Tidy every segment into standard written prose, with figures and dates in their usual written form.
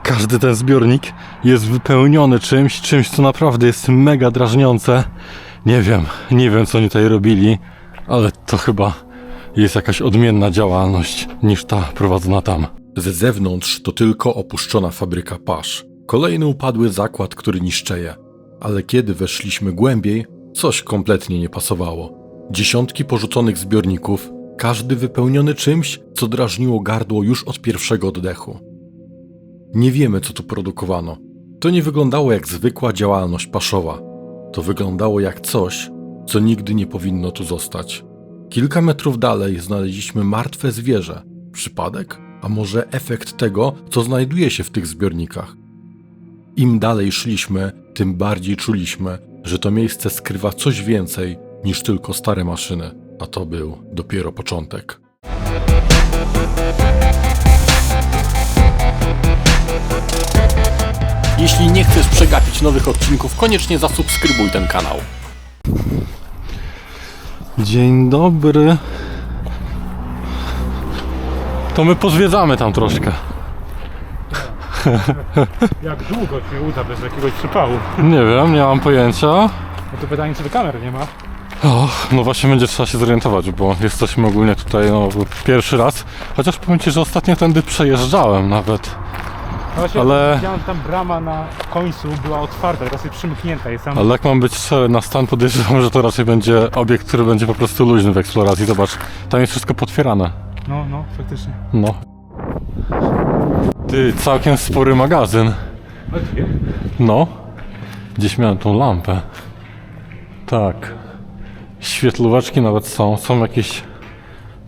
Każdy ten zbiornik jest wypełniony czymś, co naprawdę jest mega drażniące. Nie wiem co oni tutaj robili, ale to chyba jest jakaś odmienna działalność niż ta prowadzona tam. Ze zewnątrz to tylko opuszczona fabryka pasz. Kolejny upadły zakład, który niszczeje. Ale kiedy weszliśmy głębiej, coś kompletnie nie pasowało. Dziesiątki porzuconych zbiorników, każdy wypełniony czymś, co drażniło gardło już od pierwszego oddechu. Nie wiemy, co tu produkowano. To nie wyglądało jak zwykła działalność paszowa. To wyglądało jak coś, co nigdy nie powinno tu zostać. Kilka metrów dalej znaleźliśmy martwe zwierzę. Przypadek? A może efekt tego, co znajduje się w tych zbiornikach? Im dalej szliśmy, tym bardziej czuliśmy, że to miejsce skrywa coś więcej niż tylko stare maszyny, a to był dopiero początek. Jeśli nie chcesz przegapić nowych odcinków, koniecznie zasubskrybuj ten kanał. Dzień dobry. To my pozwiedzamy tam troszkę. Jak długo ci uda bez jakiegoś przypału? Nie wiem, nie mam pojęcia. No to pytanie, czy tu kamer nie ma? No właśnie będzie trzeba się zorientować, bo jesteśmy ogólnie tutaj pierwszy raz. Chociaż powiem ci, że ostatnio tędy przejeżdżałem nawet. No właśnie, Ale- widziałem, że tam brama na końcu była otwarta, teraz jest przymknięta. Jest tam... Ale jak mam być szczery, na stan podejrzewam, że to raczej będzie obiekt, który będzie po prostu luźny w eksploracji. Zobacz, tam jest wszystko potwierane. No, faktycznie. No. Ty, całkiem spory magazyn. Ale gdzie? No. Gdzieś miałem tą lampę. Tak. Świetlóweczki nawet są jakieś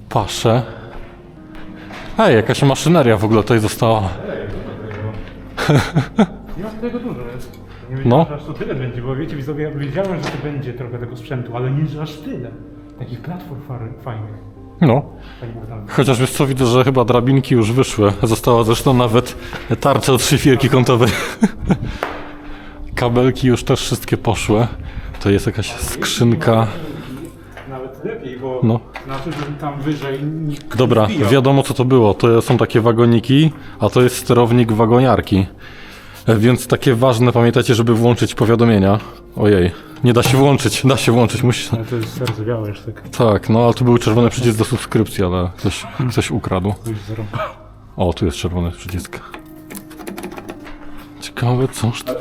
pasze. Hej, jakaś maszyneria w ogóle tutaj została. Nie ma tego dużo, jest. Nie No. wiedziałem, że aż to tyle będzie, bo wiecie widzowie, ja wiedziałem, że to będzie trochę tego sprzętu, ale nie że aż tyle. Takich platform fajnych. No. Tak było tam. Chociaż wiesz co, widzę, że chyba drabinki już wyszły. Została zresztą nawet tarcza od szlifierki kątowej. Kabelki już też wszystkie poszły. To jest jakaś skrzynka. Nawet lepiej, bo No. znaczy, że tam wyżej nikt Dobra, nie wbijał. wiadomo co to było. To są takie wagoniki, a to jest sterownik wagoniarki. Więc takie ważne, pamiętajcie, żeby włączyć powiadomienia. Ojej, nie da się włączyć, musisz... Ale to jest zardzewiałe już tak. Tak, no ale tu był czerwony przycisk do subskrypcji, ale ktoś ukradł. Już zarąba. O, tu jest czerwony przycisk. Ciekawe, coż to...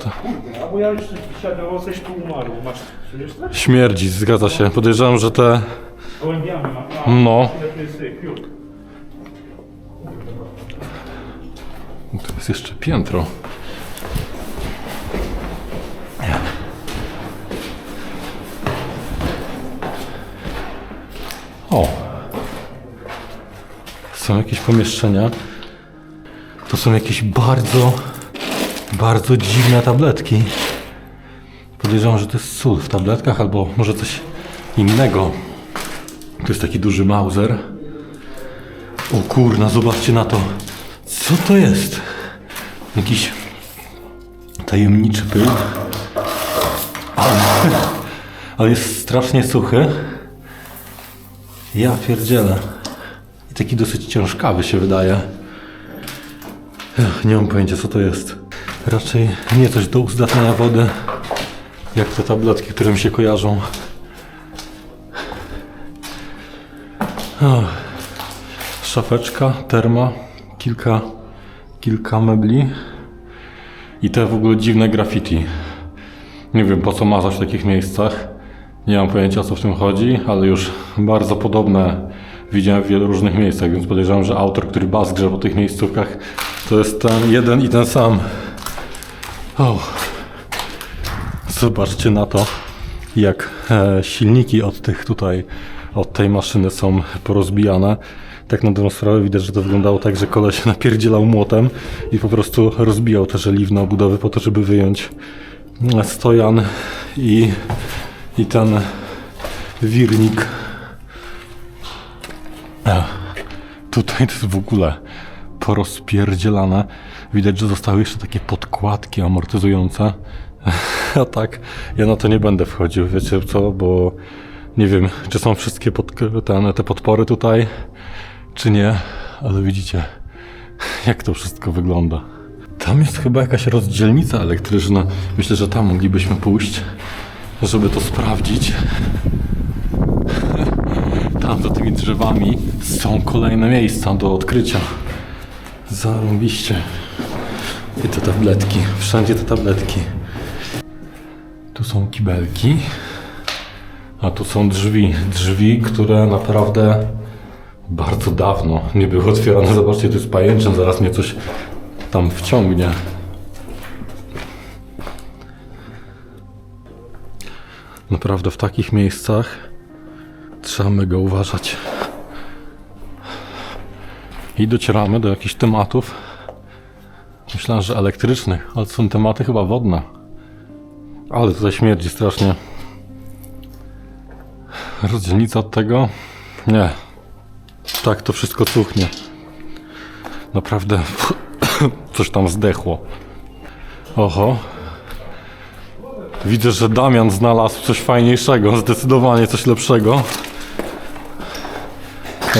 A bo ja już świadomo coś tu umarło. Masz, czujesz to? Śmierdzi, zgadza się. Podejrzewam, że te... Gołębiamy ma. No. To jest piór. Tu jest jeszcze piętro. O! Są jakieś pomieszczenia. To są jakieś bardzo dziwne tabletki. Podejrzewam, że to jest sól w tabletkach albo może coś innego. Tu jest taki duży Mauser. O kurna, zobaczcie na to. Co to jest? Jakiś tajemniczy pył. Ale jest strasznie suchy. Ja pierdzielę. I taki dosyć ciężkawy się wydaje. Nie mam pojęcia co to jest. Raczej nie coś do uzdatniania wody. Jak te tabletki, które mi się kojarzą. Szafeczka, terma, kilka mebli i te w ogóle dziwne graffiti. Nie wiem po co mazać w takich miejscach. Nie mam pojęcia o co w tym chodzi, ale już bardzo podobne widziałem w wielu różnych miejscach, więc podejrzewam, że autor, który bazgrze po tych miejscówkach, to jest ten jeden i ten sam. O. Zobaczcie na to, jak silniki od tej maszyny są porozbijane. Tak na dobrą sprawę widać, że to wyglądało tak, że koleś napierdzielał młotem i po prostu rozbijał te żeliwne obudowy po to, żeby wyjąć stojan i ten wirnik. Tutaj to jest w ogóle porozpierdzielane. Widać, że zostały jeszcze takie podkładki amortyzujące. A tak, ja na to nie będę wchodził, wiecie co, bo nie wiem, czy są wszystkie te podpory tutaj, czy nie, ale widzicie, jak to wszystko wygląda. Tam jest chyba jakaś rozdzielnica elektryczna. Myślę, że tam moglibyśmy pójść, żeby to sprawdzić. Tam za tymi drzewami są kolejne miejsca do odkrycia. Zarąbiście. I te tabletki. Wszędzie te tabletki. Tu są kibelki. A tu są drzwi. Drzwi, które naprawdę bardzo dawno nie były otwierane. Zobaczcie, to jest pajęczyn. Zaraz mnie coś tam wciągnie. Naprawdę w takich miejscach trzeba mega uważać. I docieramy do jakichś tematów. Myślałem, że elektrycznych, ale to są tematy chyba wodne. Ale tutaj śmierdzi strasznie. Rozdzielnica od tego? Nie. Tak, to wszystko cuchnie. Naprawdę coś tam zdechło. Oho. Widzę, że Damian znalazł coś fajniejszego, zdecydowanie coś lepszego.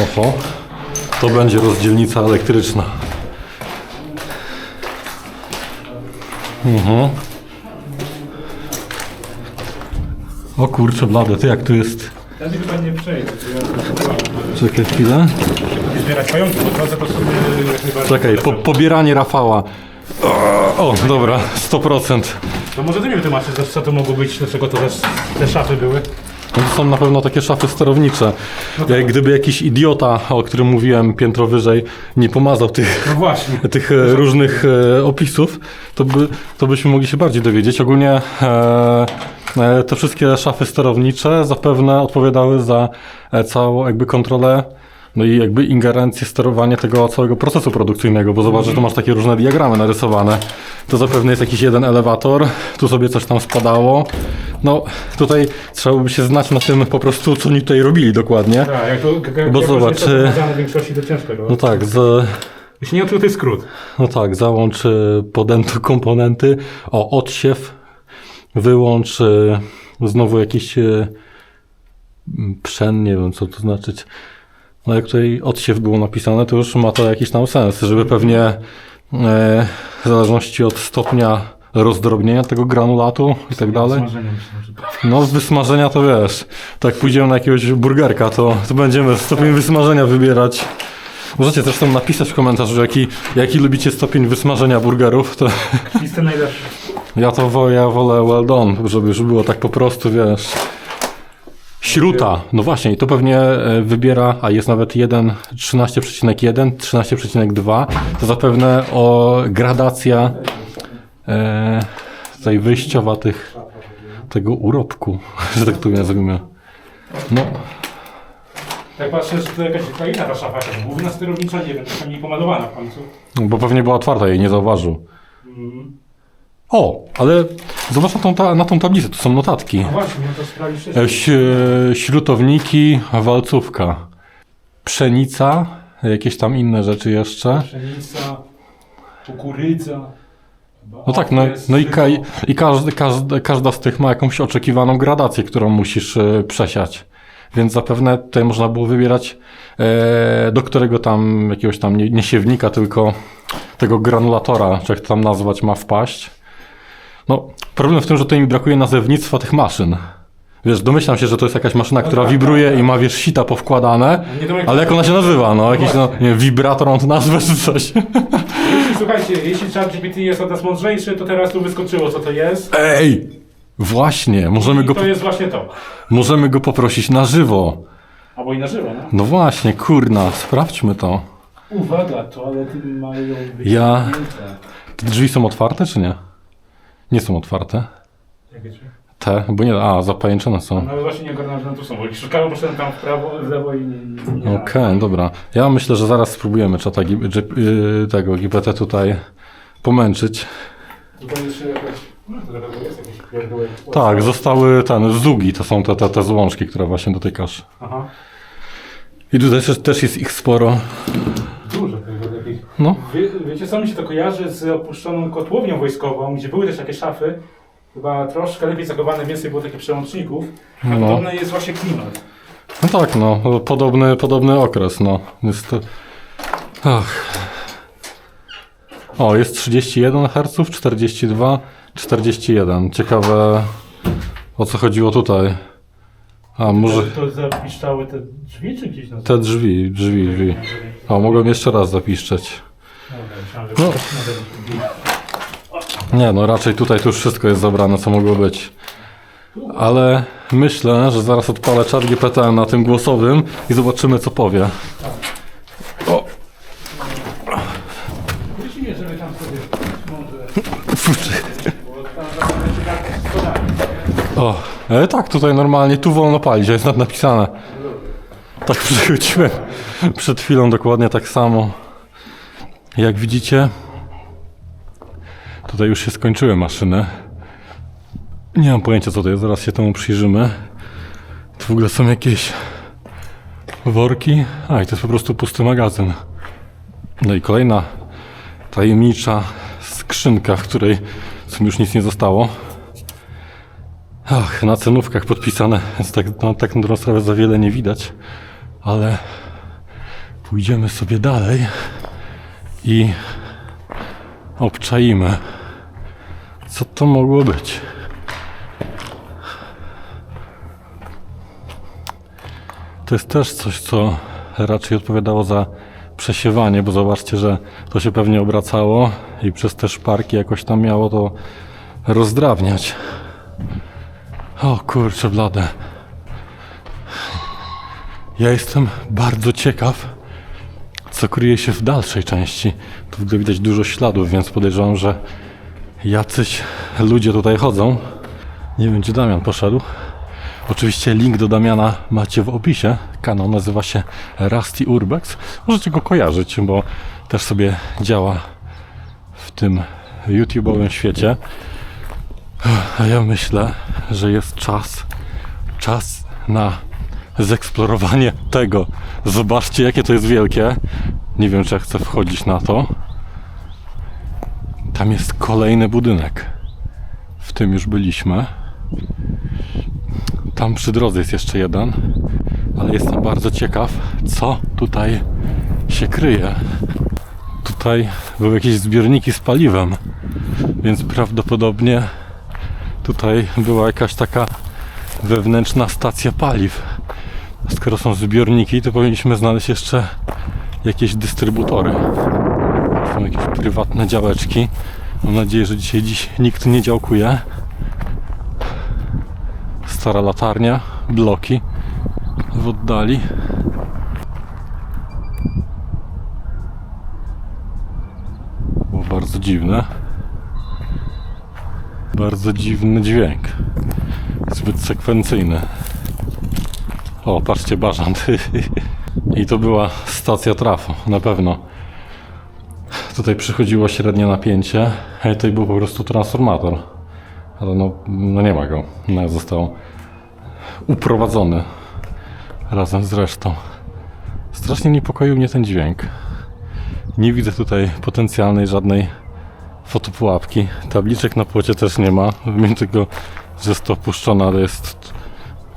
Oho. To będzie rozdzielnica elektryczna. O kurczę blade, ty jak tu jest? Ja chyba nie przejdę, to ja Czekaj chwilę. zbierać pająki, bo to sobie jak najbardziej... Czekaj, pobieranie Rafała. O, dobra, 100%. To może ty mi wytłumaczysz, co to mogło być, dlaczego to te szafy były? No to są na pewno takie szafy sterownicze. Jak gdyby jakiś idiota, o którym mówiłem piętro wyżej, nie pomazał tych, No właśnie. tych różnych opisów, to byśmy mogli się bardziej dowiedzieć. Ogólnie te wszystkie szafy sterownicze zapewne odpowiadały za całą jakby kontrolę, no i jakby ingerencję, sterowanie tego całego procesu produkcyjnego, bo zobacz, że tu masz takie różne diagramy narysowane. To zapewne jest jakiś jeden elewator, tu sobie coś tam spadało. No tutaj trzeba by się znać na tym po prostu, co oni tutaj robili dokładnie. Tak, jak to... Bo zobacz, w większości to ciężko. no tak, Jeśli nie odczuł, to jest skrót. no tak, załącz podęto komponenty, odsiew, wyłącz znowu jakiś przeń, nie wiem co to znaczyć. No jak tutaj odsiew było napisane, to już ma to jakiś tam sens, żeby pewnie w zależności od stopnia rozdrobnienia tego granulatu i tak dalej. Smażenie myślę, No z wysmażenia to wiesz, tak pójdziemy na jakiegoś burgerka, to będziemy stopień wysmażenia wybierać. Możecie zresztą napisać w komentarzu, jaki lubicie stopień wysmażenia burgerów. To Listy najlepsze. ja wolę well done, żeby już było tak po prostu, wiesz. Śruta, no właśnie, i to pewnie wybiera, a jest nawet 13,1, 13,2, to zapewne gradacja tutaj wyjściowa tego urobku, że tak to nazwijmy. No, Jak patrzę, że to jakaś kraina ta szafa, jakaś główna sterownicza, nie wiem, to nie pomalowana w końcu. bo pewnie była otwarta, jej nie zauważył. O, ale zobacz na tą tablicę, to są notatki. No właśnie, miałem to sprawdzić wcześniej. Śrutowniki, walcówka, pszenica, jakieś tam inne rzeczy jeszcze. Pszenica, kukurydza. No tak, no i każda z tych ma jakąś oczekiwaną gradację, którą musisz przesiać. Więc zapewne tutaj można było wybierać do którego tam jakiegoś tam nie siewnika, tylko tego granulatora, czy jak to tam nazwać, ma wpaść. No, problem w tym, że tutaj mi brakuje nazewnictwa tych maszyn. Wiesz, domyślam się, że to jest jakaś maszyna, która wibruje i ma, wiesz, sita powkładane, ale jak ona się nazywa? No, jakiś, no, nie wiem, wibrator, on to nazwę czy coś. Słuchajcie, jeśli ChatGPT jest od nas mądrzejszy, to teraz tu wyskoczyło, co to jest. Ej! Właśnie, To jest właśnie to. możemy go poprosić na żywo. Albo i na żywo, no. No właśnie, kurna, sprawdźmy to. Uwaga, toalety mają być Ja- zamknięte. Te drzwi są otwarte, czy nie? Nie są otwarte. Jak wiecie? Te, bo nie, zapajęczone są. No ale właśnie nie ogarnąłem, że tu są, bo szukałem, poszedłem tam w prawo, w lewo i nie. Okej, dobra. Ja myślę, że zaraz spróbujemy tego GPT tutaj pomęczyć. Tutaj jeszcze jakaś... No to nawet jest jakiś pierdółek. Tak, zostały zugi, to są te złączki, które właśnie dotykasz. Aha. I tutaj też jest ich sporo. Dużo tego takich. No. Wiecie co, mi się to kojarzy z opuszczoną kotłownią wojskową, gdzie były też takie szafy, chyba troszkę lepiej zachowane, więcej było takich przełączników, a No. podobny jest właśnie klimat. No tak, no, podobny okres, no. Jest to... Ach. O, jest 31 Hz, 42, 41. Ciekawe, o co chodziło tutaj. A może To zapiszczały te drzwi, czy gdzieś na te drzwi. O, mogłem jeszcze raz zapiszczeć. No. Nie, no raczej tutaj to już wszystko jest zabrane, co mogło być. Ale myślę, że zaraz odpalę ChatGPT na tym głosowym i zobaczymy, co powie. O, Prosimy, żeby tam sobie może... o. Tak, tutaj normalnie, tu wolno palić, jest napisane. Tak przychodziłem przed chwilą dokładnie tak samo. Jak widzicie, tutaj już się skończyły maszyny. Nie mam pojęcia, co to jest, zaraz się temu przyjrzymy. Tu w ogóle są jakieś worki. A, i to jest po prostu pusty magazyn. No i kolejna tajemnicza skrzynka, w której już nic nie zostało. Ach, na cenówkach podpisane, więc tak na dobrą sprawę za wiele nie widać. Ale pójdziemy sobie dalej i obczaimy, co to mogło być. To jest też coś, co raczej odpowiadało za przesiewanie, bo zobaczcie, że to się pewnie obracało i przez te szparki jakoś tam miało to rozdrabniać. O kurczę blade. Ja jestem bardzo ciekaw, co kryje się w dalszej części. Tu w ogóle widać dużo śladów, więc podejrzewam, że jacyś ludzie tutaj chodzą. Nie wiem, gdzie Damian poszedł. Oczywiście link do Damiana macie w opisie. Kanał nazywa się Rusty Urbex. Możecie go kojarzyć, bo też sobie działa w tym YouTube'owym świecie. A ja myślę, że jest czas na zeksplorowanie tego. Zobaczcie, jakie to jest wielkie. Nie wiem, czy ja chcę wchodzić na to. Tam jest kolejny budynek. W tym już byliśmy. Tam przy drodze jest jeszcze jeden. Ale jestem bardzo ciekaw, co tutaj się kryje. Tutaj były jakieś zbiorniki z paliwem, więc prawdopodobnie tutaj była jakaś taka wewnętrzna stacja paliw. Skoro są zbiorniki, to powinniśmy znaleźć jeszcze jakieś dystrybutory. Są jakieś prywatne działeczki. Mam nadzieję, że dziś nikt nie działkuje. Stara latarnia, bloki w oddali. Było bardzo dziwne. Bardzo dziwny dźwięk. Zbyt sekwencyjny. O, patrzcie, bażant. I to była stacja trafo, na pewno. Tutaj przychodziło średnie napięcie, a tutaj był po prostu transformator. Ale no nie ma go. No, został uprowadzony razem z resztą. Strasznie niepokoił mnie ten dźwięk. Nie widzę tutaj potencjalnej żadnej fotopułapki. Tabliczek na płocie też nie ma. Mimo tego, że jest to opuszczone, ale jest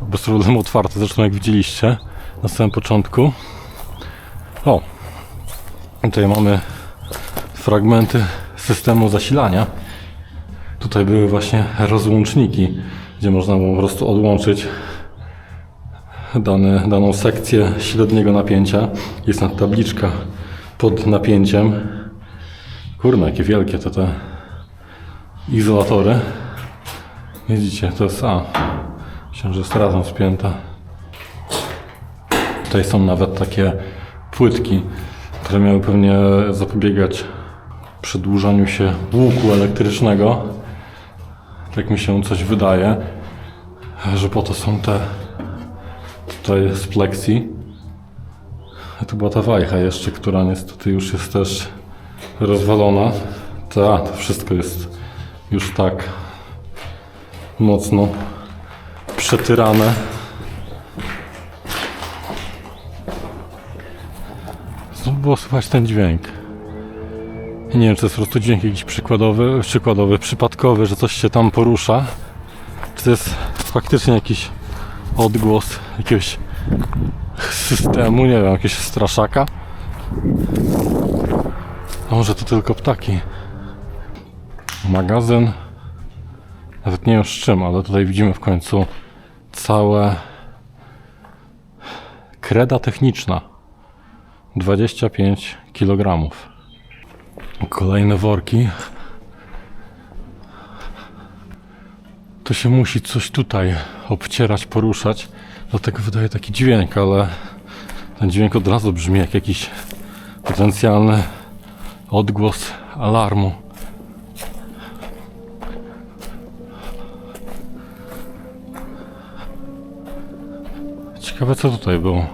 bez problemu otwarte. Zresztą jak widzieliście na samym początku. O! Tutaj mamy fragmenty systemu zasilania. Tutaj były właśnie rozłączniki, gdzie można było po prostu odłączyć daną sekcję średniego napięcia. Jest tam tabliczka pod napięciem. Kurna, jakie wielkie te izolatory. Widzicie, to jest myślę, że jest razem spięta. Tutaj są nawet takie płytki, które miały pewnie zapobiegać przedłużaniu się łuku elektrycznego. Tak mi się coś wydaje, że po to są te tutaj z plexi. A tu była ta wajcha jeszcze, która niestety już jest też rozwalona. To wszystko jest już tak mocno przetyrane. Znowu było słychać ten dźwięk. I nie wiem, czy to jest po prostu dźwięk jakiś przypadkowy, że coś się tam porusza. Czy to jest faktycznie jakiś odgłos jakiegoś systemu, nie wiem, jakiegoś straszaka. A może to tylko ptaki. magazyn. Nawet nie wiem z czym, ale tutaj widzimy w końcu całe kreda techniczna. 25 kg. Kolejne worki. To się musi coś tutaj obcierać, poruszać. Dlatego wydaje taki dźwięk, ale ten dźwięk od razu brzmi jak jakiś potencjalny odgłos alarmu. Ciekawe co tutaj było.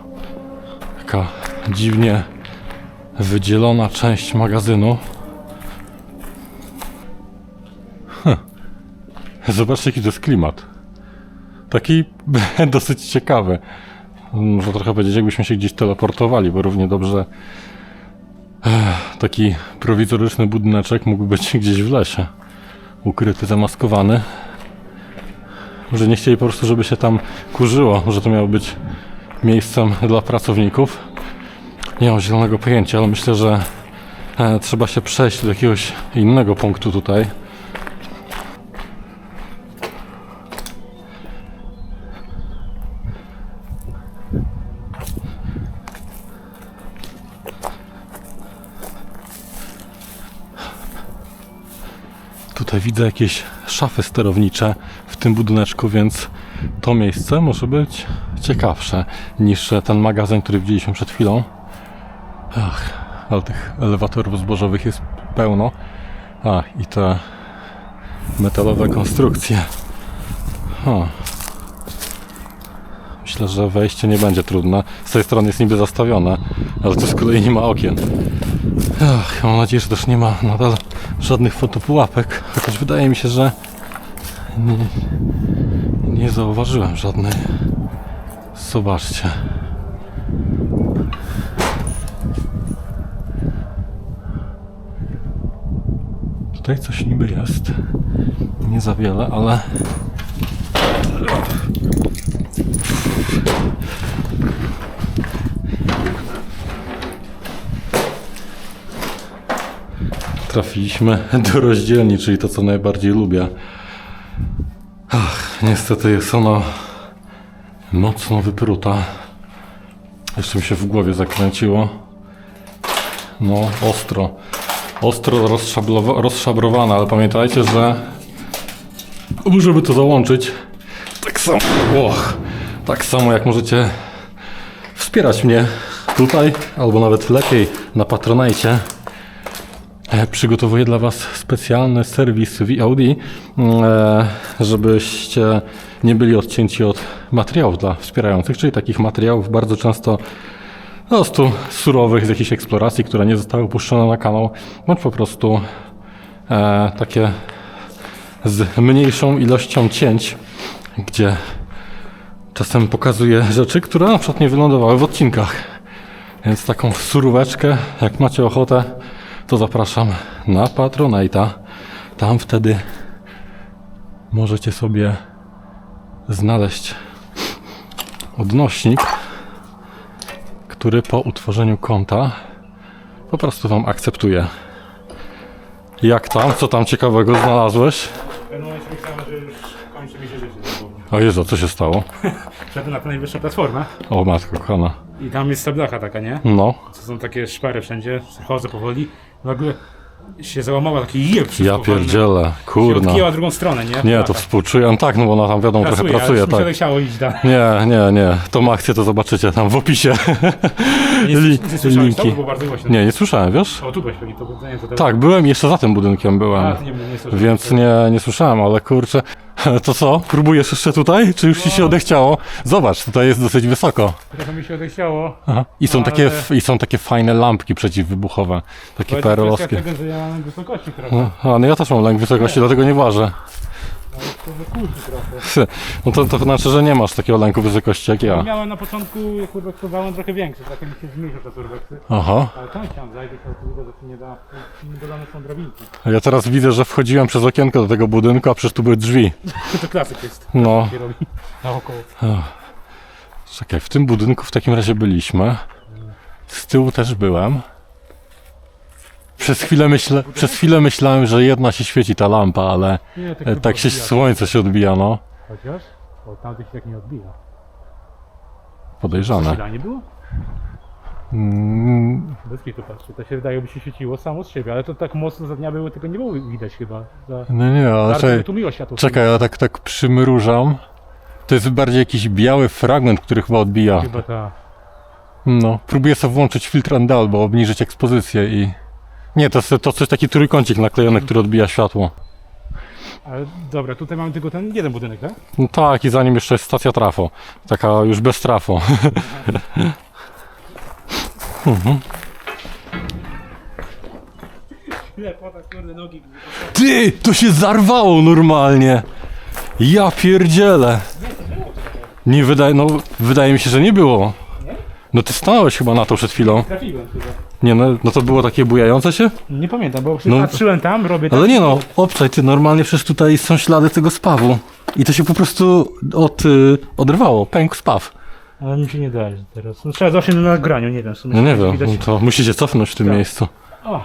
Taka dziwnie wydzielona część magazynu. Zobaczcie jaki to jest klimat. Taki dosyć ciekawy. Można trochę powiedzieć jakbyśmy się gdzieś teleportowali, bo równie dobrze taki prowizoryczny budyneczek mógł być gdzieś w lesie. Ukryty, zamaskowany. Może nie chcieli po prostu, żeby się tam kurzyło, że to miało być miejscem dla pracowników. Nie mam zielonego pojęcia, ale myślę, że trzeba się przejść do jakiegoś innego punktu tutaj. Tutaj widzę jakieś szafy sterownicze w tym budyneczku, więc to miejsce może być ciekawsze niż ten magazyn, który widzieliśmy przed chwilą. Ach, ale tych elewatorów zbożowych jest pełno. I te metalowe konstrukcje. Myślę, że wejście nie będzie trudne. Z tej strony jest niby zastawione, ale tu z kolei nie ma okien. Mam nadzieję, że też nie ma nadal żadnych fotopułapek, chociaż wydaje mi się, że nie zauważyłem żadnej. Zobaczcie. Tutaj coś niby jest. Nie za wiele, ale trafiliśmy do rozdzielni, czyli to co najbardziej lubię. Niestety jest ona mocno wypruta. Jeszcze mi się w głowie zakręciło. No ostro rozszabrowana, ale pamiętajcie, że żeby to załączyć, tak samo jak możecie wspierać mnie tutaj, albo nawet lepiej na Patronite. Przygotowuję dla Was specjalny serwis VOD, żebyście nie byli odcięci od materiałów dla wspierających, czyli takich materiałów bardzo często po prostu surowych z jakichś eksploracji, które nie zostały opuszczone na kanał, bądź po prostu takie z mniejszą ilością cięć, gdzie czasem pokazuję rzeczy, które na przykład nie wylądowały w odcinkach. Więc taką suróweczkę, jak macie ochotę, to zapraszam na Patronite'a. Tam wtedy możecie sobie znaleźć odnośnik, który po utworzeniu konta po prostu Wam akceptuje. Jak tam? Co tam ciekawego znalazłeś? W pewnym momencie myślałem, że już kończy mi się życie. O Jezu, co się stało? Wszedłem na tę najwyższą platformę O matko kochana. i tam jest tablacha taka, nie? No. To są takie szpary wszędzie, chodzę powoli. Nagle się załamała taki jeb Ja pierdzielę, Się kurna. odgięła drugą stronę, nie? Nie, to współczuję. No tak, no bo ona tam wiadomo trochę pracuje, ale tak. mi się chciało iść dalej. Nie. Tą akcję to zobaczycie tam w opisie. Nie słyszałeś, Linki. to było bardzo głośno. Nie słyszałem, wiesz? O, tu byłeś pewnie, to nie, to teraz. Tak, byłem i jeszcze za tym budynkiem byłem. A, to nie słyszałem. Więc nie słyszałem, ale kurczę. To co? Próbujesz jeszcze tutaj? Czy już ci się odechciało? Zobacz, tutaj jest dosyć wysoko. Trochę mi się odechciało. Aha. I są ale- takie fajne lampki przeciwwybuchowe. Takie To jest perelowskie. kwestia tego, że ja mam wysokości trochę. No ja też mam lęk wysokości, dlatego nie ważę. Ale to wykurczy trochę. No to znaczy, że nie masz takiego lęku wysokości jak ja. Miałem na początku, jak urbexowałem, trochę większy, trochę mi się zmniejszył te urbexy. Aha. Ale tam chciałem zajść, ale to długo, że tu nie dodane są drabinki. Ja teraz widzę, że wchodziłem przez okienko do tego budynku, a przecież tu były drzwi. To klasyk jest. No. Się robi naokoło. Czekaj, w tym budynku w takim razie byliśmy. Z tyłu też byłem. Przez chwilę myślałem, że jedna się świeci ta lampa, ale Nie, tak się słońce się odbija, no. Chociaż? O, tamtych się tak nie odbija. Podejrzane. Chwila nie było? Bez kitu patrzcie, to się wydaje, jakby się świeciło samo z siebie, ale to tak mocno za dnia było, tego nie było widać chyba. No nie, ale Bardzo tu miło światło. czekaj, ja tak przymrużam. To jest bardziej jakiś biały fragment, który chyba odbija. Chyba ta. No, próbuję sobie włączyć filtr ND albo obniżyć ekspozycję i... Nie, to coś taki trójkącik naklejony, który odbija światło. Ale dobra, tutaj mamy tylko ten jeden budynek, tak? No tak, i za nim jeszcze jest stacja trafo. Taka już bez trafo. Ile potas, kurde, nogi. Ty, to się zarwało normalnie. Ja pierdzielę. Nie wydaje mi się, że nie było. No ty stanąłeś chyba na to przed chwilą. Trafiłem chyba. Nie no to było takie bujające się? Nie pamiętam, bo No. patrzyłem tam, robię tak. Ale nie no, obczaj ty, normalnie przecież tutaj są ślady tego spawu. I to się po prostu odrwało, pękł spaw. Ale mi się nie daje teraz. No, trzeba zawsze na nagraniu, nie wiem. w sumie No nie widać. wiem, no to musicie cofnąć w tym Tak. miejscu. O!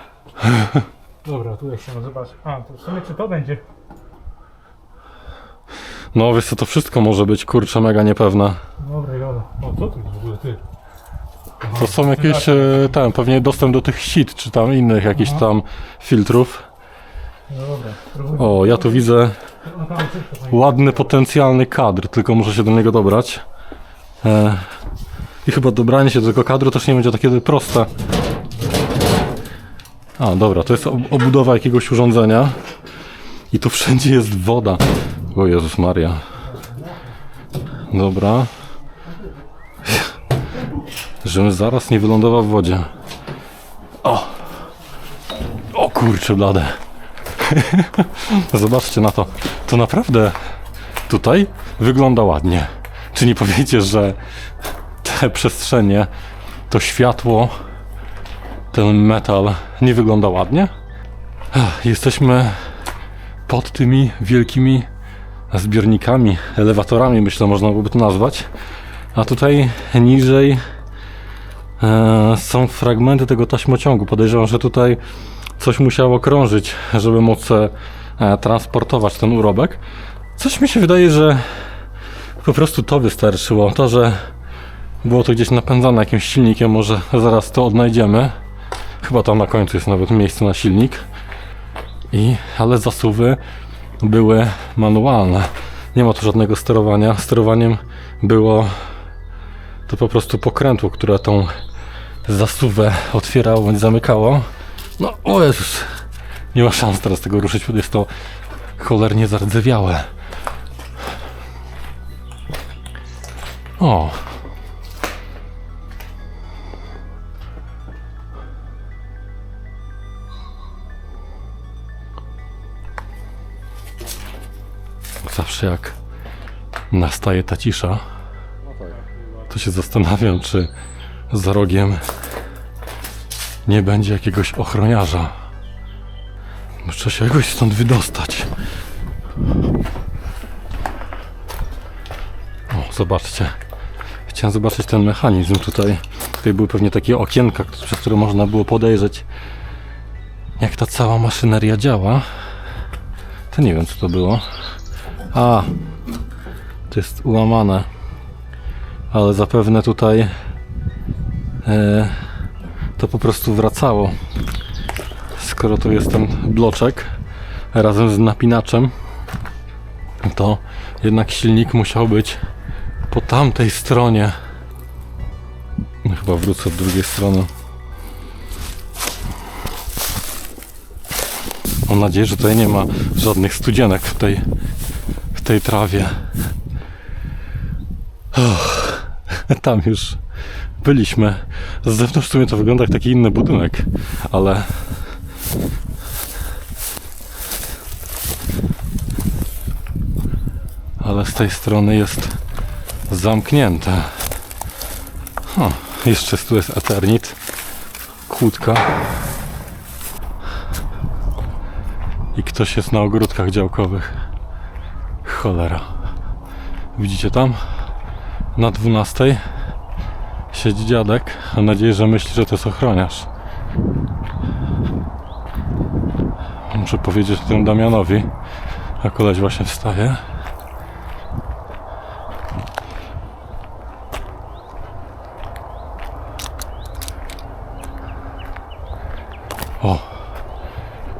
Dobra, tutaj chciałem zobaczyć. A, to w sumie czy to będzie? No wiesz co, to wszystko może być, kurczę, mega niepewne. Dobra, dobra. O, co tu jest w ogóle, ty? To są jakieś, pewnie dostęp do tych sit, czy tam innych jakichś tam filtrów. No dobra, spróbuję. O, ja tu widzę No, tam wszystko fajnie. ładny potencjalny kadr, tylko muszę się do niego dobrać. I chyba dobranie się do tego kadru też nie będzie takie proste. A, dobra, to jest obudowa jakiegoś urządzenia. I tu wszędzie jest woda. O Jezus Maria. Dobra. Żebym zaraz nie wylądował w wodzie. O! O kurczę blade. Zobaczcie na to. To naprawdę tutaj wygląda ładnie. Czy nie powiecie, że te przestrzenie, to światło, ten metal nie wygląda ładnie? Jesteśmy pod tymi wielkimi zbiornikami, elewatorami, myślę, można byłoby to nazwać. A tutaj niżej są fragmenty tego taśmociągu. Podejrzewam, że tutaj coś musiało krążyć, żeby móc transportować ten urobek. Coś mi się wydaje, że po prostu to wystarczyło. To, że było to gdzieś napędzane jakimś silnikiem, może zaraz to odnajdziemy. Chyba tam na końcu jest nawet miejsce na silnik. Ale zasuwy były manualne. Nie ma tu żadnego sterowania. Sterowaniem było to po prostu pokrętło, które tą zasuwę otwierało bądź zamykało. No, o Jezus, nie ma szans teraz tego ruszyć, bo jest to cholernie zardzewiałe. O! Zawsze jak nastaje ta cisza, to się zastanawiam, czy za rogiem nie będzie jakiegoś ochroniarza. Muszę się jakoś stąd wydostać. O, zobaczcie. Chciałem zobaczyć ten mechanizm tutaj. Tutaj były pewnie takie okienka, przez które można było podejrzeć, jak ta cała maszyneria działa. To nie wiem, co to było. A, to jest ułamane. Ale zapewne tutaj to po prostu wracało. Skoro tu jest ten bloczek razem z napinaczem, to jednak silnik musiał być po tamtej stronie. Chyba wrócę od drugiej strony. Mam nadzieję, że tutaj nie ma żadnych studzienek w tej trawie. Tam już byliśmy. Z zewnątrz w sumie to wygląda jak taki inny budynek, ale z tej strony jest zamknięte. Jeszcze tu jest Eternit, kłódka i ktoś jest na ogródkach działkowych. Cholera. Widzicie tam? Na 12 siedzi dziadek. Mam nadzieję, że myśli, że to jest ochroniarz. Muszę powiedzieć o tym Damianowi, a koleś właśnie wstaje. O,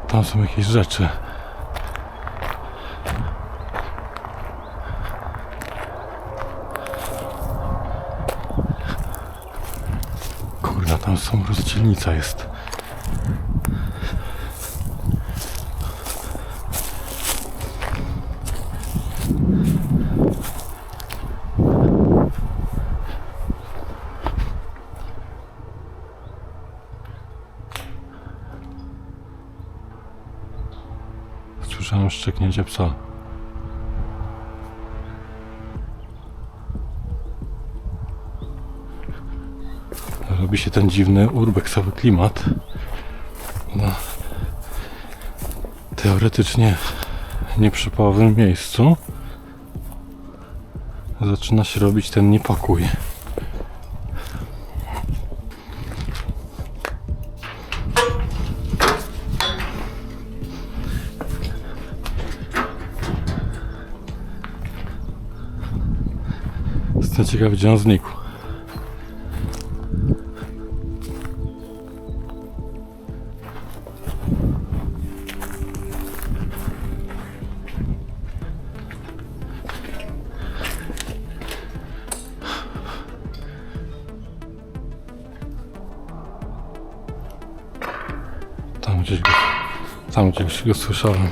tam są jakieś rzeczy. Kurna, tam są, rozdzielnica jest. Słyszałem szczeknięcie psa. Robi się ten dziwny urbexowy klimat. Na teoretycznie nieprzypałowym miejscu zaczyna się robić ten niepokój. Jestem ciekawy, gdzie on znikł. Tam gdzieś go słyszałem.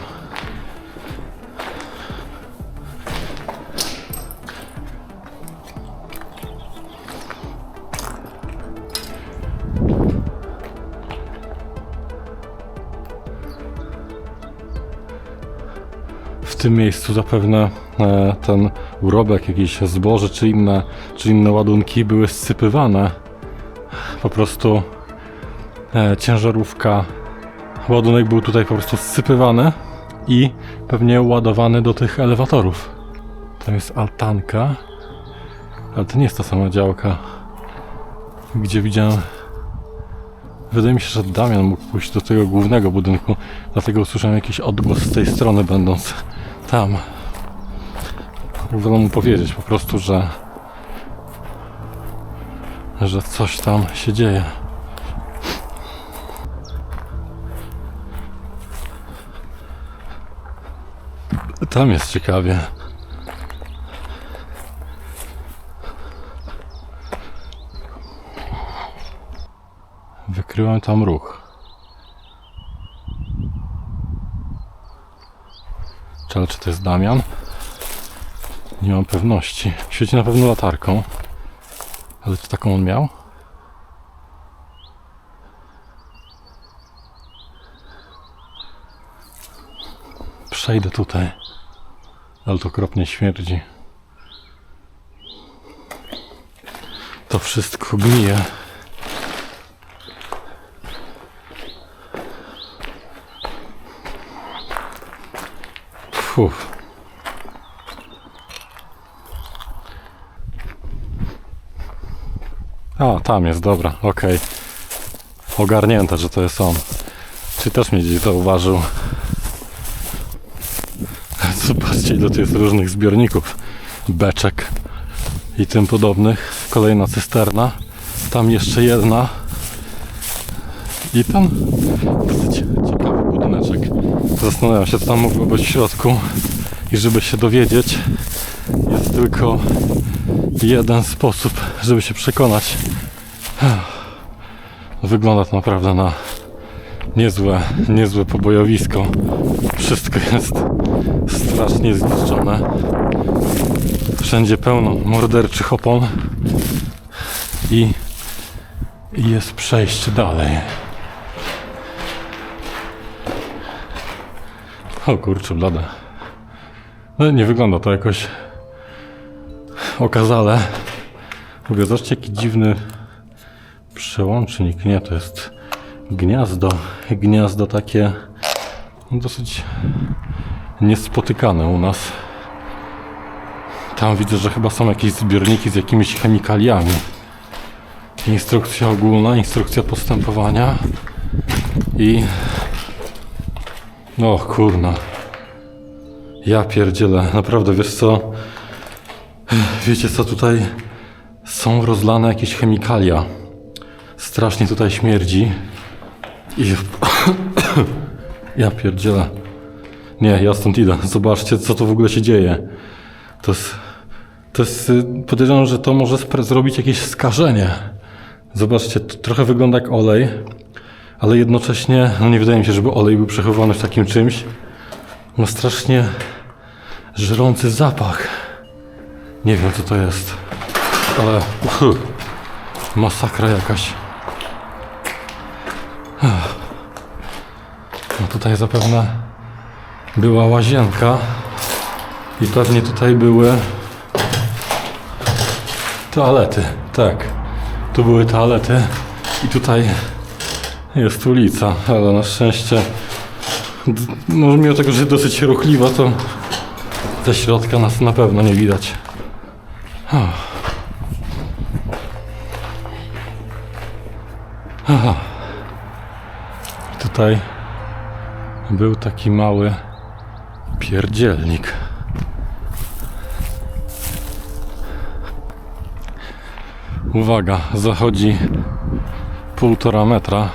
W tym miejscu zapewne ten urobek, jakieś zboże czy inne ładunki były zsypywane. Po prostu ciężarówka, ładunek był tutaj po prostu zsypywany i pewnie ładowany do tych elewatorów. To jest altanka, ale to nie jest ta sama działka, gdzie widziałem. Wydaje mi się, że Damian mógł pójść do tego głównego budynku, dlatego usłyszałem jakiś odgłos z tej strony, będąc tam. Wolę mu powiedzieć po prostu, że coś tam się dzieje. Tam jest ciekawie. Wykryłem tam ruch. Ale czy to jest Damian? Nie mam pewności. Świeci na pewno latarką. Ale czy taką on miał? Przejdę tutaj. Ale to okropnie śmierdzi. To wszystko gnije. Fuf. A, tam jest, dobra, okej. Ogarnięte, że to jest on. Czy też mnie gdzieś zauważył? Zobaczcie, ile tu jest różnych zbiorników, beczek i tym podobnych. Kolejna cysterna, tam jeszcze jedna i ten dosyć ciekawy budyneczek. Zastanawiam się, co tam mogło być w środku i żeby się dowiedzieć, jest tylko jeden sposób, żeby się przekonać. Wygląda to naprawdę na niezłe pobojowisko. Wszystko jest strasznie zniszczone. Wszędzie pełno morderczych opon i jest przejście dalej. O kurczę blade. No, nie wygląda to jakoś okazale. W ogóle zobaczcie, jaki dziwny przełącznik. Nie, to jest gniazdo takie dosyć niespotykane u nas. Tam widzę, że chyba są jakieś zbiorniki z jakimiś chemikaliami. Instrukcja ogólna, instrukcja postępowania i O kurna. Ja pierdzielę, naprawdę, wiesz co? Wiecie co, tutaj są rozlane jakieś chemikalia. Strasznie tutaj śmierdzi. I... Ja pierdzielę. Nie, ja stąd idę. Zobaczcie, co to w ogóle się dzieje. To jest podejrzewam, że to może zrobić jakieś skażenie. Zobaczcie, to trochę wygląda jak olej, ale jednocześnie, no nie wydaje mi się, żeby olej był przechowany w takim czymś. Ma strasznie żrący zapach. Nie wiem, co to jest, ale masakra jakaś. No tutaj zapewne była łazienka i pewnie tutaj były toalety. Tak, tu były toalety i tutaj jest ulica, ale na szczęście, no mimo tego, że jest dosyć ruchliwa, to ze środka nas na pewno nie widać. Aha. Tutaj był taki mały pierdzielnik. Uwaga, zachodzi 1,5 metra.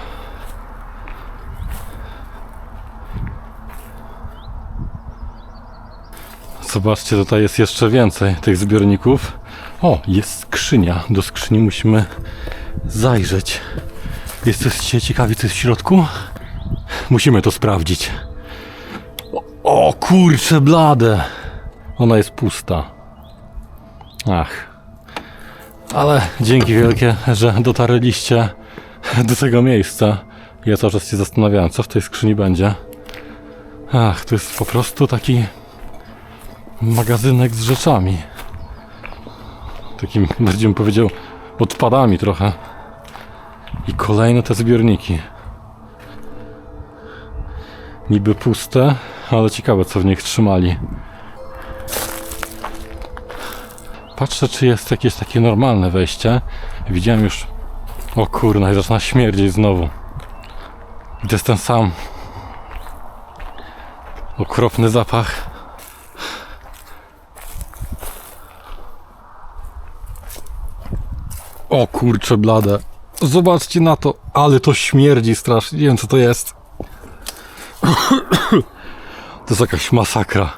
Zobaczcie, tutaj jest jeszcze więcej tych zbiorników. O, jest skrzynia. Do skrzyni musimy zajrzeć. Jesteście ciekawi, co jest w środku? Musimy to sprawdzić. O kurcze blade! Ona jest pusta. Ach. Ale dzięki wielkie, że dotarliście do tego miejsca. Ja cały czas się zastanawiałem, co w tej skrzyni będzie. Ach, to jest po prostu taki magazynek z rzeczami. Takim, bardziej bym powiedział, odpadami trochę. I kolejne te zbiorniki. Niby puste, ale ciekawe, co w nich trzymali. Patrzę, czy jest jakieś takie normalne wejście. Widziałem już... O kurna, i zaczyna śmierdzieć znowu. I to jest ten sam okropny zapach. O kurcze blade. Zobaczcie na to, ale to śmierdzi strasznie. Nie wiem, co to jest. To jest jakaś masakra.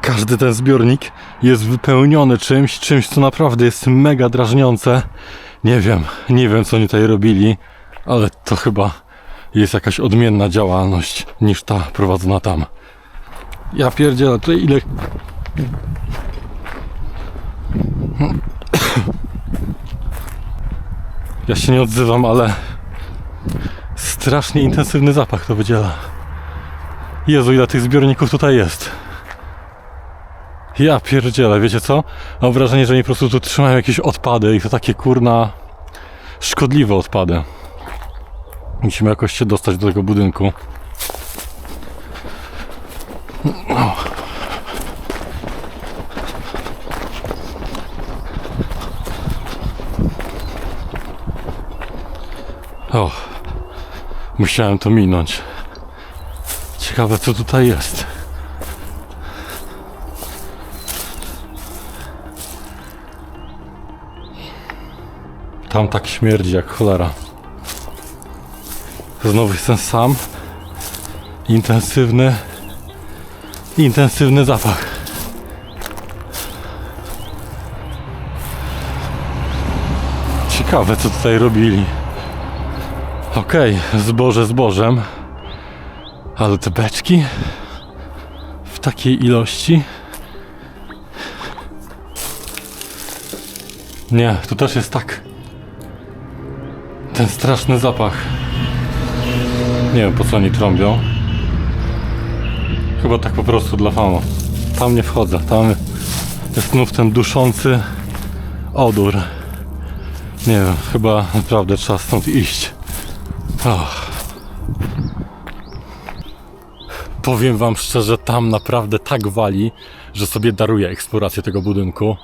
Każdy ten zbiornik jest wypełniony czymś, co naprawdę jest mega drażniące. Nie wiem, co oni tutaj robili, ale to chyba jest jakaś odmienna działalność niż ta prowadzona tam. Ja pierdzielę, tutaj ile... Ja się nie odzywam, ale strasznie intensywny zapach to wydziela. Jezu, ile tych zbiorników tutaj jest. Ja pierdzielę, wiecie co? Mam wrażenie, że oni po prostu tu trzymają jakieś odpady i to takie kurna szkodliwe odpady. Musimy jakoś się dostać do tego budynku. O, musiałem to minąć. Ciekawe, co tutaj jest. Tam tak śmierdzi jak cholera. Znowu jest ten sam intensywny zapach. Ciekawe, co tutaj robili. Okej, zboże zbożem, ale te beczki w takiej ilości. Nie, tu też jest tak. Ten straszny zapach. Nie wiem, po co oni trąbią. Chyba tak po prostu dla fanu. Tam nie wchodzę, tam jest znów ten duszący odór. Nie wiem, chyba naprawdę trzeba stąd iść. Powiem wam szczerze, tam naprawdę tak wali, że sobie daruję eksplorację tego budynku.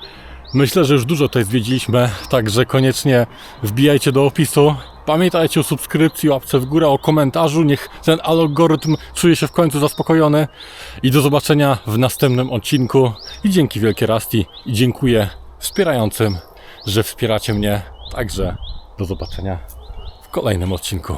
Myślę, że już dużo tutaj zwiedziliśmy, także koniecznie wbijajcie do opisu Pamiętajcie o subskrypcji, łapce w górę, o komentarzu. Niech ten algorytm czuje się w końcu zaspokojony. I do zobaczenia w następnym odcinku. I dzięki wielkie Rusty. I dziękuję wspierającym, że wspieracie mnie. Także do zobaczenia w kolejnym odcinku.